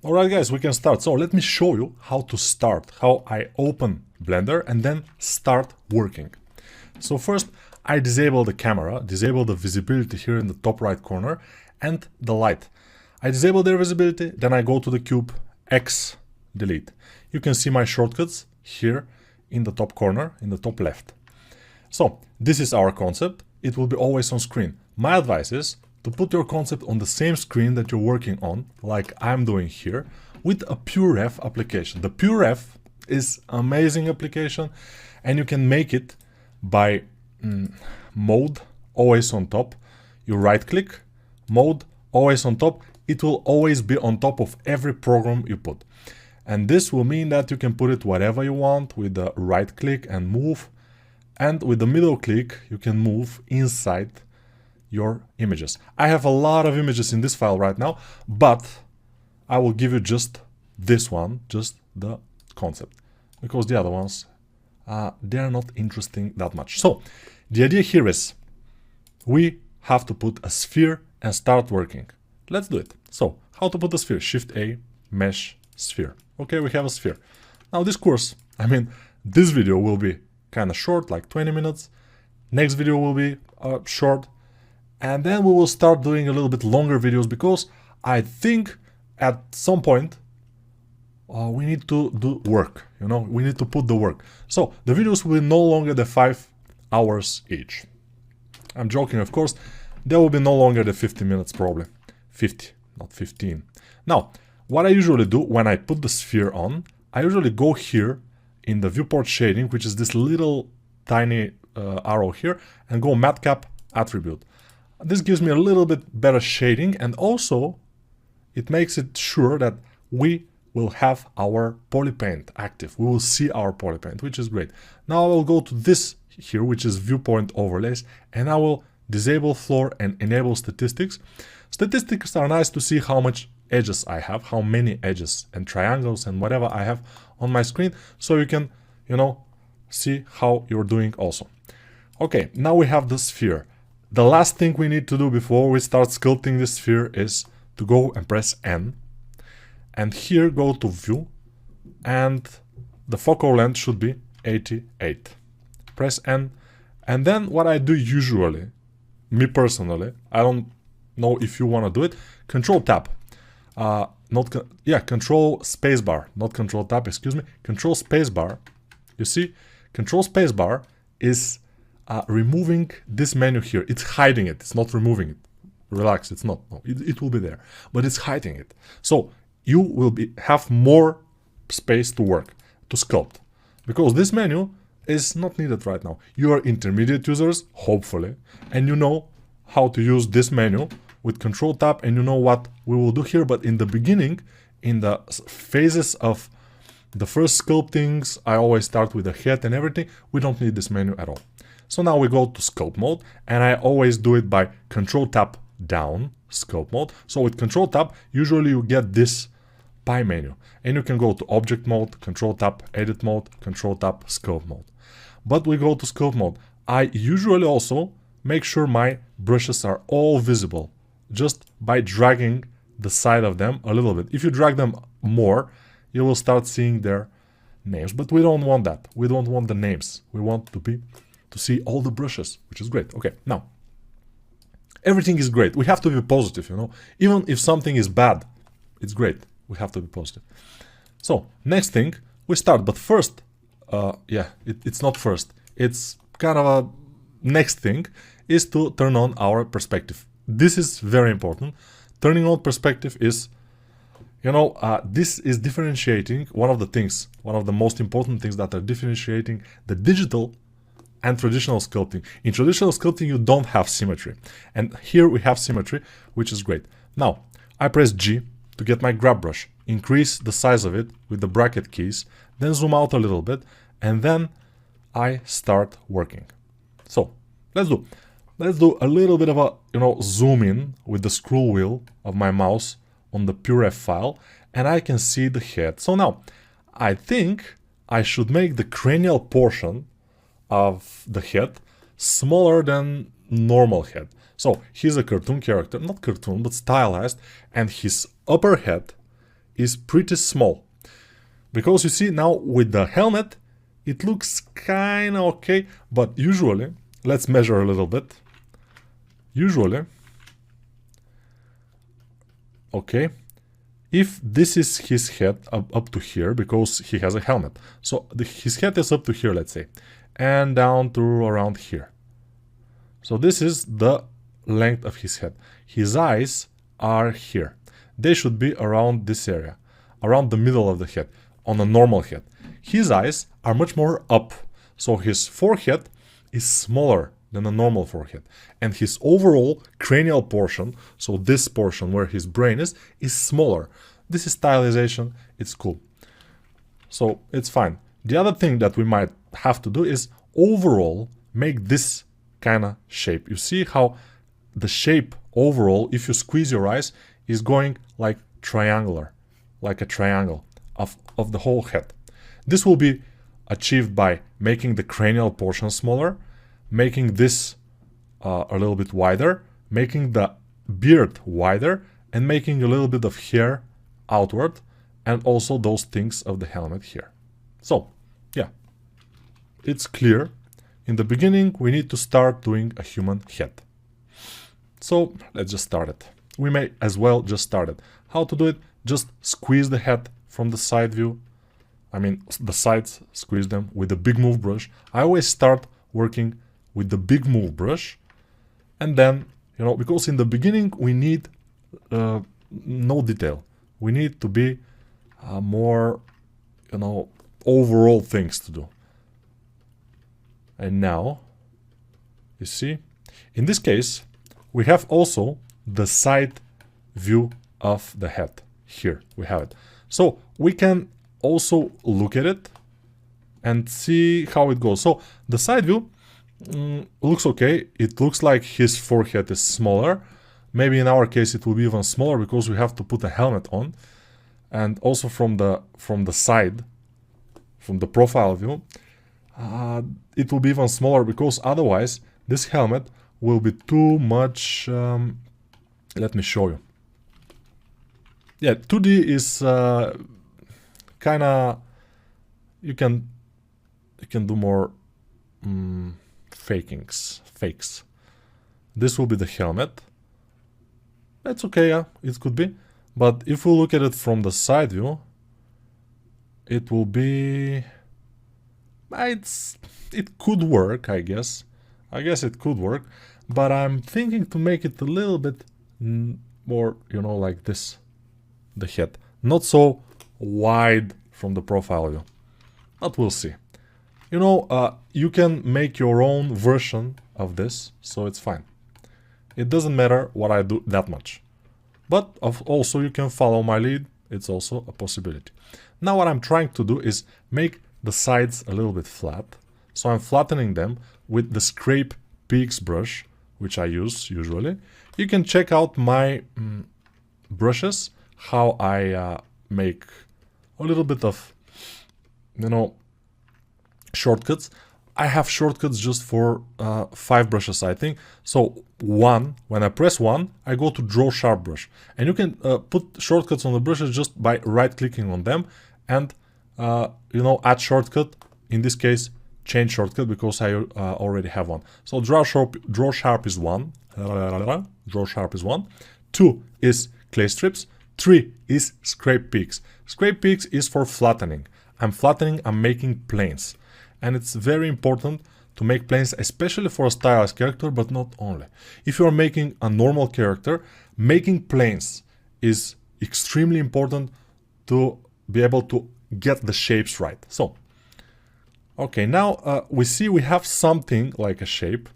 Alright guys, we can start. So let me show you how to start, how I open Blender and then start working. So first I disable the camera, disable the visibility here in the top right corner and the light. I disable their visibility, then I go to the cube, X, delete. You can see my shortcuts here in the top corner, in the top left. So this is our concept, it will be always on screen. My advice is to put your concept on the same screen that you're working on, like I'm doing here, with a PureRef application. The PureRef is an amazing application and you can make it by mode, always on top. You right click, mode, always on top. It will always be on top of every program you put. And this will mean that you can put it whatever you want with the right click and move. And with the middle click, you can move inside your images. I have a lot of images in this file right now, but I will give you just this one, just the concept, because the other ones, they're not interesting that much. So the idea here is we have to put a sphere and start working. Let's do it. So how to put a sphere? Shift A, mesh, sphere. Okay, we have a sphere. Now this course, this video will be kind of short, like 20 minutes. Next video will be short. And then we will start doing a little bit longer videos because I think at some point we need to do work, we need to put the work. So the videos will be no longer the 5 hours each. I'm joking, of course. There will be no longer the 50 minutes probably. 50, not 15. Now, what I usually do when I put the sphere on, I usually go here in the viewport shading, which is this little tiny arrow here, and go matcap attribute. This gives me a little bit better shading and also it makes it sure that we will have our polypaint active. We will see our polypaint, which is great. Now I will go to this here, which is viewpoint overlays, and I will disable floor and enable statistics. Statistics are nice to see how much edges I have, how many edges and triangles and whatever I have on my screen, so you can, see how you're doing also. Okay, now we have the sphere. The last thing we need to do before we start sculpting the sphere is to go and press N. And here go to View. And the focal length should be 88. Press N. And then what I do usually, me personally, I don't know if you want to do it, Control Tab. Control Spacebar, not Control Tab, excuse me. Control Spacebar. You see, Control Spacebar is removing this menu here. It's hiding it, it's not removing it. Relax, it's not. No, it will be there, but it's hiding it. So you will have more space to work, to sculpt, because this menu is not needed right now. You are intermediate users, hopefully, and you know how to use this menu with Control Tab, and you know what we will do here. But in the beginning, in the phases of the first sculptings, I always start with the head and everything. We don't need this menu at all. So now we go to sculpt mode, and I always do it by Control Tab down, sculpt mode. So with Control Tab, usually you get this pie menu, and you can go to object mode, Control Tab, edit mode, Control Tab, sculpt mode. But we go to sculpt mode. I usually also make sure my brushes are all visible, just by dragging the side of them a little bit. If you drag them more, you will start seeing their names, but we don't want that. We don't want the names. We want to see all the brushes, which is great. Okay, now, everything is great. We have to be positive, Even if something is bad, it's great. We have to be positive. So, next thing, we start. But first, it's not first. It's kind of a next thing, is to turn on our perspective. This is very important. Turning on perspective is, this is differentiating one of the most important things that are differentiating the digital and traditional sculpting. In traditional sculpting, you don't have symmetry. And here we have symmetry, which is great. Now, I press G to get my grab brush, increase the size of it with the bracket keys, then zoom out a little bit, and then I start working. So, let's do a little bit of a, zoom in with the scroll wheel of my mouse on the PureRef file, and I can see the head. So now, I think I should make the cranial portion of the head smaller than normal head. So he's a cartoon character, not cartoon, but stylized, and his upper head is pretty small. Because you see now with the helmet, it looks kinda okay, but usually, let's measure a little bit. Usually, okay, if this is his head up to here, because he has a helmet. So his head is up to here, let's say, and down to around here. So this is the length of his head. His eyes are here. They should be around this area, around the middle of the head, on a normal head. His eyes are much more up, so his forehead is smaller than a normal forehead. And his overall cranial portion, so this portion where his brain is smaller. This is stylization, it's cool. So it's fine. The other thing that we might have to do is overall make this kind of shape. You see how the shape overall, if you squeeze your eyes, is going like triangular, like a triangle of the whole head. This will be achieved by making the cranial portion smaller, making this a little bit wider, making the beard wider, and making a little bit of hair outward, and also those things of the helmet here. So, yeah, it's clear. In the beginning, we need to start doing a human head. So, let's just start it. We may as well just start it. How to do it? Just squeeze the head from the side view. I mean, the sides, squeeze them with the big move brush. I always start working with the big move brush. And then, you know, because in the beginning, we need no detail. We need to be more, you know, overall things to do. And now, you see, in this case, we have also the side view of the head. Here we have it. So we can also look at it and see how it goes. So the side view looks okay. It looks like his forehead is smaller. Maybe in our case it will be even smaller because we have to put a helmet on. And also from the side, from the profile view, it will be even smaller because otherwise this helmet will be too much. Let me show you. Yeah, 2D is kind of, you can do more fakes. This will be the helmet. That's okay, yeah, it could be. But if we look at it from the side view, it will be, it could work, I guess. I guess it could work, but I'm thinking to make it a little bit more, you know, like this, the head. Not so wide from the profile view, but we'll see. You know, you can make your own version of this, so it's fine. It doesn't matter what I do that much. But also you can follow my lead, it's also a possibility. Now what I'm trying to do is make the sides a little bit flat. So I'm flattening them with the Scrape Peaks brush, which I use usually. You can check out my brushes, how I make a little bit of, you know, shortcuts. I have shortcuts just for 5 brushes, I think. So when I press 1, I go to Draw Sharp brush. And you can put shortcuts on the brushes just by right-clicking on them and, you know, add shortcut. In this case, change shortcut because I already have one. So Draw Sharp is 1. Draw Sharp is 1. 2 is Clay Strips. 3 is Scrape Peaks. Scrape Peaks is for flattening. I'm making planes. And it's very important to make planes, especially for a stylized character, but not only. If you're making a normal character, making planes is extremely important to be able to get the shapes right. So, okay, now we see we have something like a shape.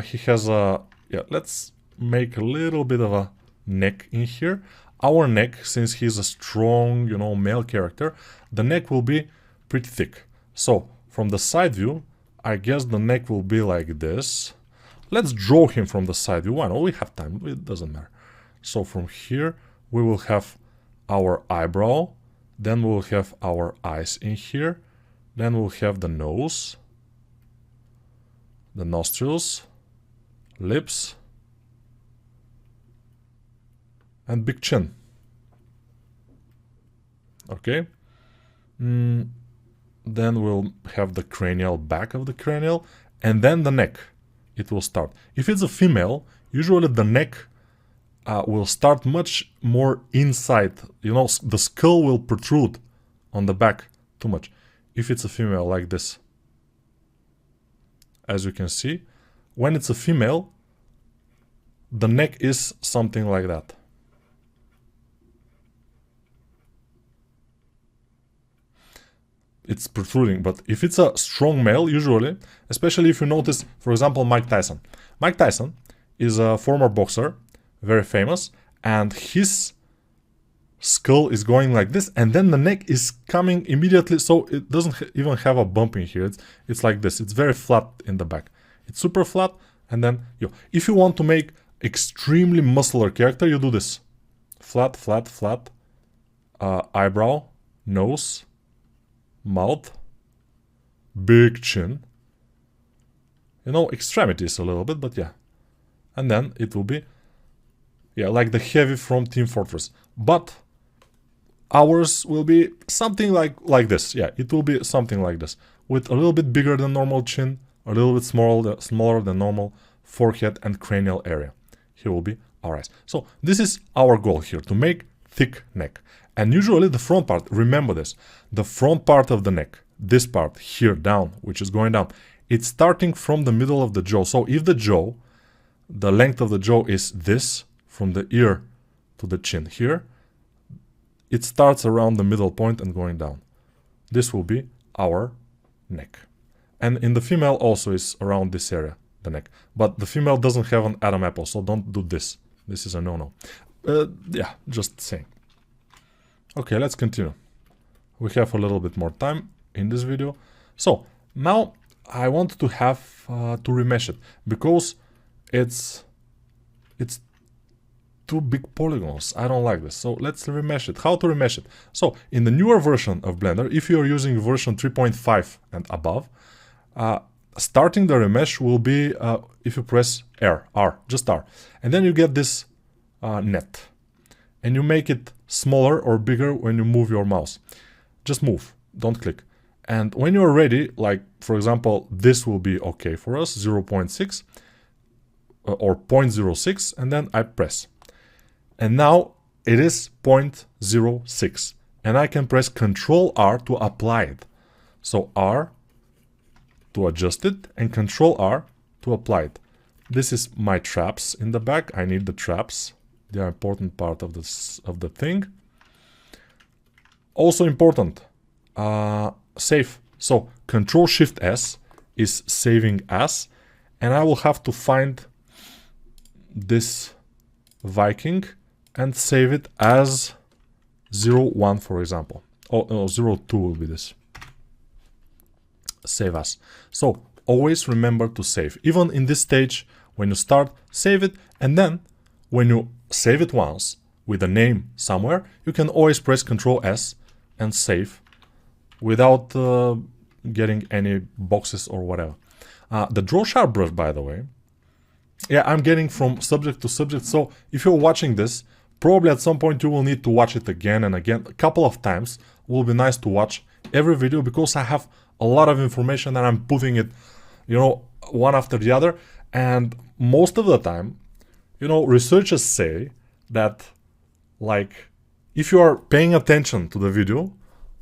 He has a, yeah, let's make a little bit of a neck in here. Our neck, since he's a strong, you know, male character, the neck will be pretty thick. So, from the side view, I guess the neck will be like this. Let's draw him from the side view. Why not? We have time, it doesn't matter. So from here, we will have our eyebrow, then we'll have our eyes in here, then we'll have the nose, the nostrils, lips, and big chin. Okay. Then we'll have the cranial, back of the cranial, and then the neck. It will start. If it's a female, usually the neck will start much more inside. You know, the skull will protrude on the back too much. If it's a female, like this. As you can see, when it's a female, the neck is something like that. It's protruding. But if it's a strong male, usually, especially if you notice, for example, Mike Tyson. Mike Tyson is a former boxer, very famous, and his skull is going like this, and then the neck is coming immediately, so it doesn't even have a bump in here. It's like this. It's very flat in the back. It's super flat, and then if you want to make extremely muscular character, you do this. Flat, flat, flat. Eyebrow, nose, mouth, big chin. You know, extremities a little bit, but yeah. And then it will be, like the Heavy from Team Fortress. But ours will be something like this. Yeah, it will be something like this. With a little bit bigger than normal chin, a little bit smaller than normal forehead and cranial area. Here will be our eyes. So this is our goal here, to make thick neck. And usually the front part, remember this, the front part of the neck, this part here down, which is going down, it's starting from the middle of the jaw. So if the jaw, the length of the jaw is this, from the ear to the chin here, it starts around the middle point and going down. This will be our neck. And in the female also is around this area, the neck. But the female doesn't have an Adam apple, so don't do this. This is a no-no. Yeah, just saying. Okay, let's continue. We have a little bit more time in this video. So now I want to have to remesh it, because it's two big polygons. I don't like this. So let's remesh it. How to remesh it? So in the newer version of Blender, if you're using version 3.5 and above, starting the remesh will be if you press R, just R. And then you get this net. And you make it smaller or bigger when you move your mouse. Just move, don't click. And when you're ready, like for example, this will be okay for us, 0.6 or 0.06, and then I press. And now it is 0.06. And I can press Ctrl R to apply it. So R to adjust it and Ctrl R to apply it. This is my traps in the back. I need the traps. They are important part of this the thing. Also important, save. So Ctrl Shift S is saving as, and I will have to find this Viking and save it as 01, for example. Oh no, 02 will be this. Save as. So always remember to save. Even in this stage, when you start, save it, and then when you save it once with a name somewhere, you can always press Ctrl S and save without getting any boxes or whatever. The Draw Sharp brush, by the way, yeah, I'm getting from subject to subject. So if you're watching this, probably at some point you will need to watch it again and again, a couple of times. It will be nice to watch every video, because I have a lot of information and I'm putting it, you know, one after the other. And most of the time, you know, researchers say that, like, if you are paying attention to the video,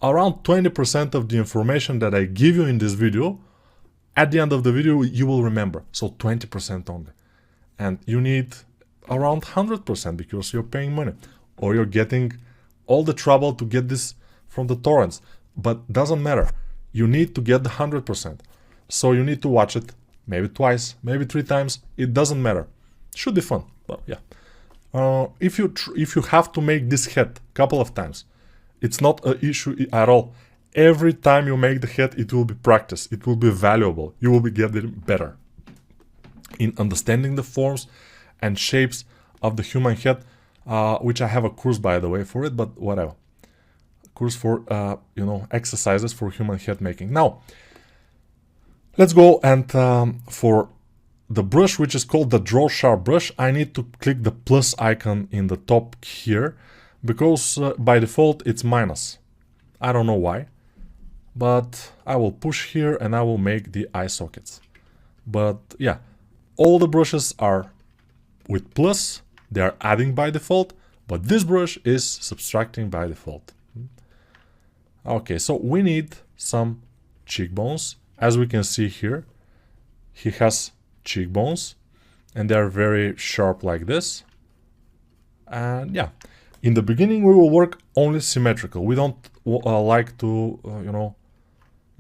around 20% of the information that I give you in this video, at the end of the video, you will remember. So 20% only. And you need around 100% because you're paying money. Or you're getting all the trouble to get this from the torrents. But doesn't matter. You need to get the 100%. So you need to watch it maybe twice, maybe 3 times. It doesn't matter. Should be fun, but yeah. If you have to make this head a couple of times, it's not an issue at all. Every time you make the head, it will be practice. It will be valuable. You will be getting better in understanding the forms and shapes of the human head, which I have a course, by the way, for it, but whatever. Course for you know, exercises for human head making. Now, let's go and for the brush, which is called the Draw Sharp brush, I need to click the plus icon in the top here, because by default it's minus. I don't know why. But I will push here and I will make the eye sockets. But yeah, all the brushes are with plus, they are adding by default, but this brush is subtracting by default. Okay, so we need some cheekbones. As we can see here, he has cheekbones and they are very sharp like this. And yeah, in the beginning we will work only symmetrical. We don't like to,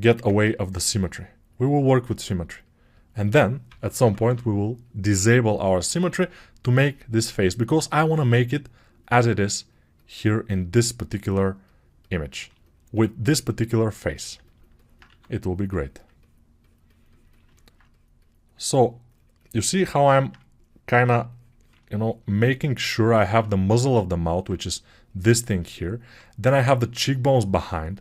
get away of the symmetry. We will work with symmetry. And then, at some point, we will disable our symmetry to make this face, because I want to make it as it is here in this particular image, with this particular face. It will be great. So, you see how I'm kind of, making sure I have the muzzle of the mouth, which is this thing here. Then I have the cheekbones behind.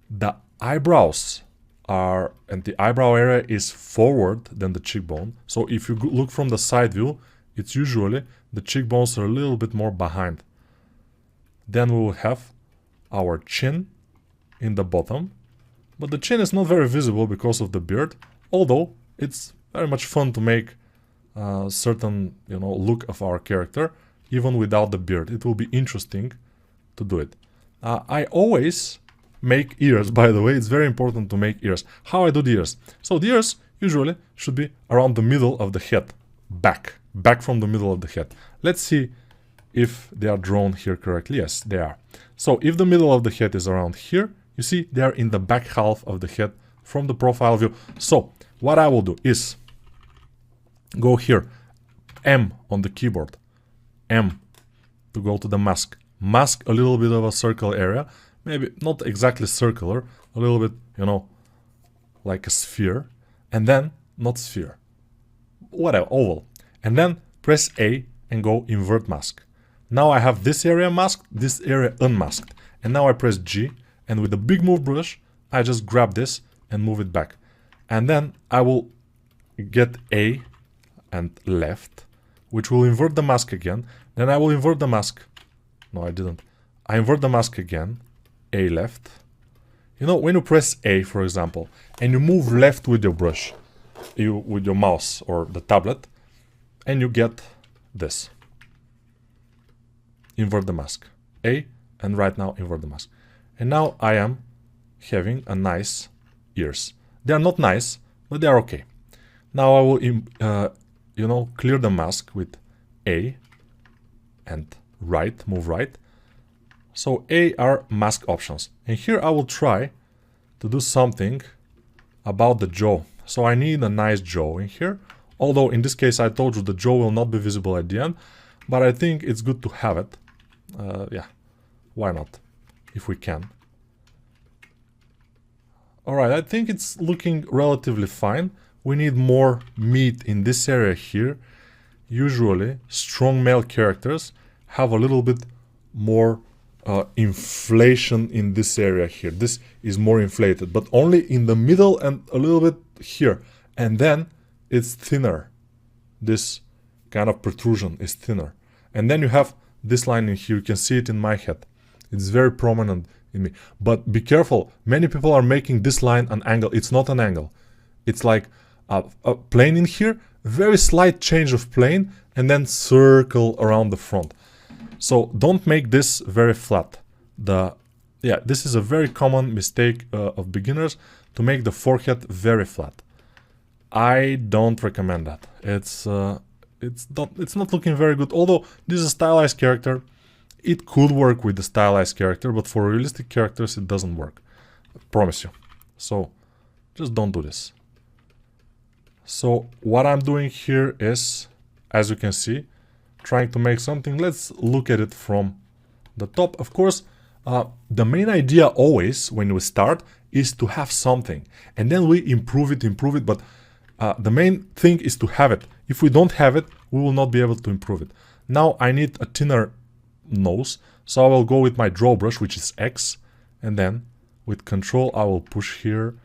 The eyebrows are, and the eyebrow area is forward than the cheekbone. So if you look from the side view, it's usually the cheekbones are a little bit more behind. Then we will have our chin in the bottom, but the chin is not very visible because of the beard, although it's very much fun to make a certain look of our character even without the beard. It will be interesting to do it. I always make ears, by the way. It's very important to make ears. How I do the ears? So the ears usually should be around the middle of the head, back from the middle of the head. Let's see if they are drawn here correctly. Yes, they are. So if the middle of the head is around here, you see they are in the back half of the head from the profile view. So what I will do is go here, M on the keyboard, M to go to the mask. Mask a little bit of a circle area, maybe not exactly circular, a little bit, like a sphere, and then not sphere, whatever, oval. And then press A and go invert mask. Now I have this area masked, this area unmasked. And now I press G, and with the big move brush, I just grab this and move it back. And then I will get A and left, which will invert the mask again. Then I will invert the mask. No, I didn't. I invert the mask again. A left. When you press A, for example, and you move left with your brush, with your mouse or the tablet, and you get this. Invert the mask. A, and right now invert the mask. And now I am having a nice ears. They are not nice, but they are okay. Now I will, clear the mask with A and right, move right. So A are mask options. And here I will try to do something about the jaw. So I need a nice jaw in here. Although in this case I told you the jaw will not be visible at the end. But I think it's good to have it. Yeah, why not? If we can. Alright, I think it's looking relatively fine. We need more meat in this area here. Usually, strong male characters have a little bit more inflation in this area here. This is more inflated, but only in the middle and a little bit here. And then it's thinner. This kind of protrusion is thinner. And then you have this line in here. You can see it in my head. It's very prominent in me. But be careful. Many people are making this line an angle. It's not an angle. It's like a plane in here, very slight change of plane, and then circle around the front. So don't make this very flat. This is a very common mistake of beginners, to make the forehead very flat. I don't recommend that. It's not looking very good. Although this is a stylized character, it could work with the stylized character, but for realistic characters it doesn't work. I promise you. So just don't do this. So what I'm doing here is, as you can see, trying to make something. Let's look at it from the top. Of course, the main idea always when we start is to have something, and then we improve it, but the main thing is to have it. If we don't have it, we will not be able to improve it. Now I need a thinner nose, so I will go with my draw brush, which is X, and then with Control I will push here.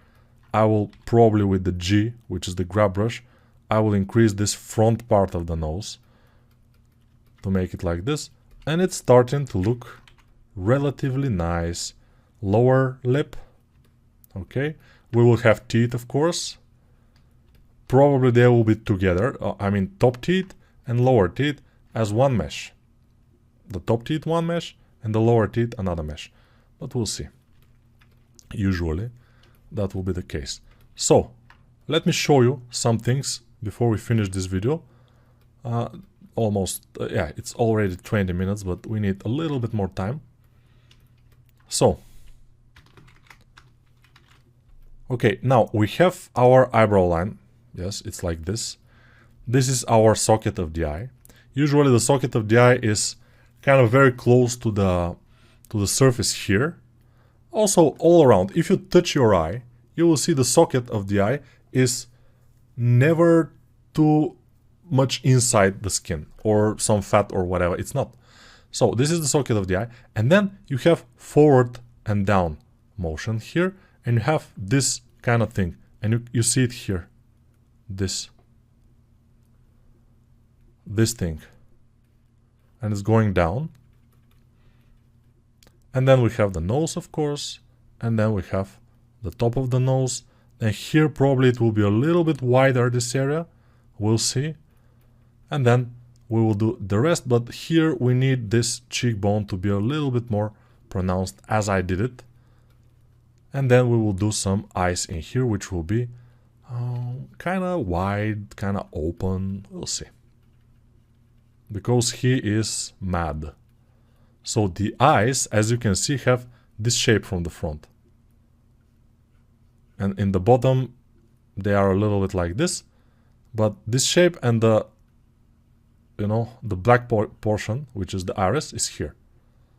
I will probably with the G, which is the grab brush, I will increase this front part of the nose to make it like this, and it's starting to look relatively nice. lower lip. Okay, we will have teeth, of course. Probably they will be together. I mean, top teeth and lower teeth as one mesh. The top teeth one mesh and the lower teeth another mesh. But we'll see. Usually that will be the case. So let me show you some things before we finish this video. Yeah, it's already 20 minutes, but we need a little bit more time. So, okay, now we have our eyebrow line. Yes, it's like this. This is our socket of the eye. Usually the socket of the eye is kind of very close to the surface here. Also, all around, if you touch your eye, you will see the socket of the eye is never too much inside the skin or some fat or whatever. It's not. So this is the socket of the eye, and then you have forward and down motion here, and you have this kind of thing, and you see it here. This thing, and it's going down. And then we have the nose, of course, and then we have the top of the nose. And here probably it will be a little bit wider, this area. We'll see. And then we will do the rest, but here we need this cheekbone to be a little bit more pronounced as I did it. And then we will do some eyes in here, which will be kind of wide, kind of open. We'll see. Because he is mad. So the eyes, as you can see, have this shape from the front. And in the bottom, they are a little bit like this. But this shape and the, the black portion, which is the iris, is here.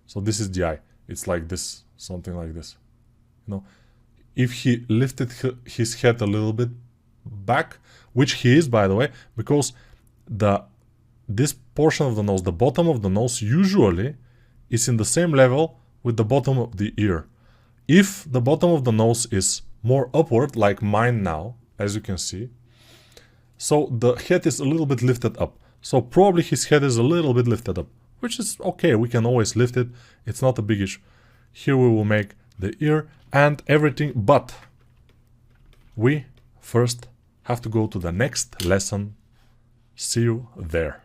So this is the eye. It's like this, something like this. If he lifted his head a little bit back, which he is, by the way, because this portion of the nose, the bottom of the nose, usually is in the same level with the bottom of the ear. If the bottom of the nose is more upward, like mine now, as you can see, so the head is a little bit lifted up. So probably his head is a little bit lifted up, which is okay. We can always lift it. It's not a big issue. Here we will make the ear and everything, but we first have to go to the next lesson. See you there.